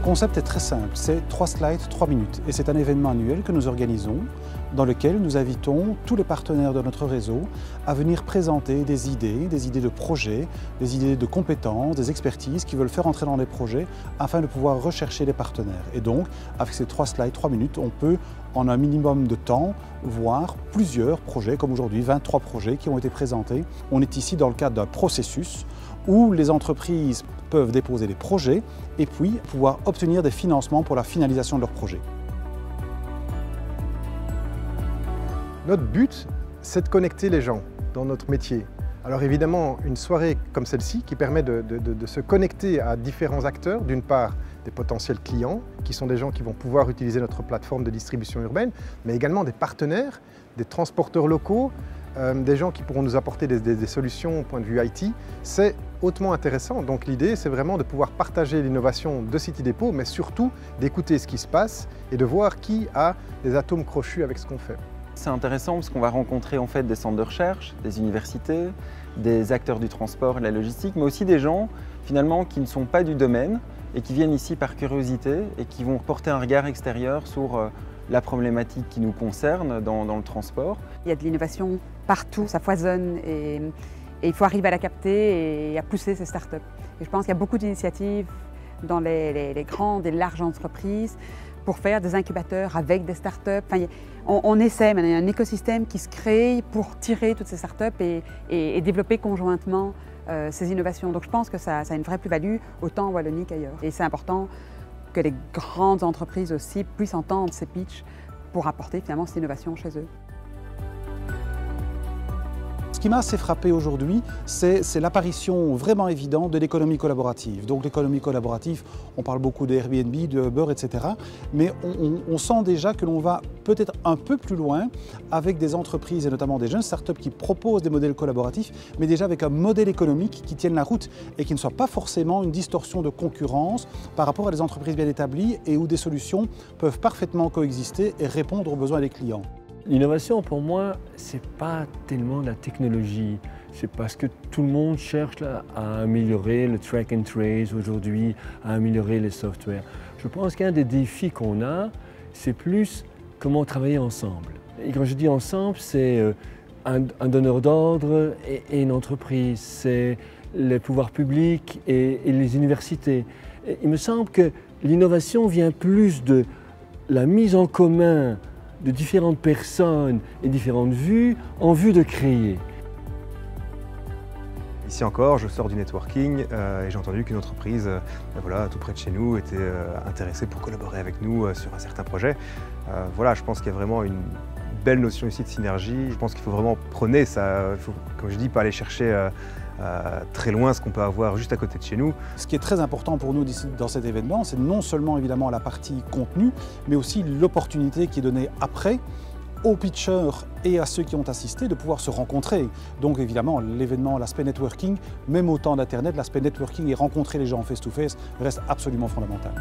concept est très simple, c'est 3 slides, 3 minutes. Et c'est un événement annuel que nous organisons dans lequel nous invitons tous les partenaires de notre réseau à venir présenter des idées de projets, des idées de compétences, des expertises qu'ils veulent faire entrer dans les projets afin de pouvoir rechercher les partenaires. Et donc, avec ces 3 slides, 3 minutes, on peut, en un minimum de temps, voir plusieurs projets, comme aujourd'hui, 23 projets qui ont été présentés. On est ici dans le cadre d'un processus où les entreprises peuvent déposer des projets et puis pouvoir obtenir des financements pour la finalisation de leurs projets. Notre but, c'est de connecter les gens dans notre métier. Alors évidemment, une soirée comme celle-ci qui permet de se connecter à différents acteurs, d'une part des potentiels clients, qui sont des gens qui vont pouvoir utiliser notre plateforme de distribution urbaine, mais également des partenaires, des transporteurs locaux, des gens qui pourront nous apporter des solutions au point de vue IT. C'est hautement intéressant. Donc l'idée, c'est vraiment de pouvoir partager l'innovation de City Depot, mais surtout d'écouter ce qui se passe et de voir qui a des atomes crochus avec ce qu'on fait. C'est intéressant parce qu'on va rencontrer en fait des centres de recherche, des universités, des acteurs du transport et de la logistique, mais aussi des gens finalement qui ne sont pas du domaine et qui viennent ici par curiosité et qui vont porter un regard extérieur sur la problématique qui nous concerne dans le transport. Il y a de l'innovation partout, ça foisonne et il faut arriver à la capter et à pousser ces startups. Et je pense qu'il y a beaucoup d'initiatives dans les grandes et larges entreprises pour faire des incubateurs avec des startups. Enfin, on essaie, maintenant il y a un écosystème qui se crée pour tirer toutes ces startups et développer conjointement ces innovations. Donc je pense que ça a une vraie plus-value autant en Wallonie qu'ailleurs. Et c'est important que les grandes entreprises aussi puissent entendre ces pitchs pour apporter finalement cette innovation chez eux. Ce qui m'a assez frappé aujourd'hui, c'est l'apparition vraiment évidente de l'économie collaborative. Donc l'économie collaborative, on parle beaucoup de Airbnb, de Uber, etc. Mais on sent déjà que l'on va peut-être un peu plus loin avec des entreprises et notamment des jeunes startups qui proposent des modèles collaboratifs, mais déjà avec un modèle économique qui tienne la route et qui ne soit pas forcément une distorsion de concurrence par rapport à des entreprises bien établies et où des solutions peuvent parfaitement coexister et répondre aux besoins des clients. L'innovation, pour moi, ce n'est pas tellement la technologie. C'est parce que tout le monde cherche là, à améliorer le track and trace aujourd'hui, à améliorer les softwares. Je pense qu'un des défis qu'on a, c'est plus comment travailler ensemble. Et quand je dis ensemble, c'est un donneur d'ordre et une entreprise, c'est les pouvoirs publics et les universités. Et il me semble que l'innovation vient plus de la mise en commun de différentes personnes et différentes vues en vue de créer. Ici encore, je sors du networking et j'ai entendu qu'une entreprise voilà, tout près de chez nous était intéressée pour collaborer avec nous sur un certain projet. Voilà, je pense qu'il y a vraiment une belle notion ici de synergie. Je pense qu'il faut vraiment prôner ça. Il faut, comme je dis, pas aller chercher très loin ce qu'on peut avoir juste à côté de chez nous. Ce qui est très important pour nous dans cet événement, c'est non seulement évidemment la partie contenu, mais aussi l'opportunité qui est donnée après aux pitchers et à ceux qui ont assisté de pouvoir se rencontrer. Donc évidemment, l'événement, l'aspect networking, même au temps d'Internet, l'aspect networking et rencontrer les gens face-to-face reste absolument fondamental.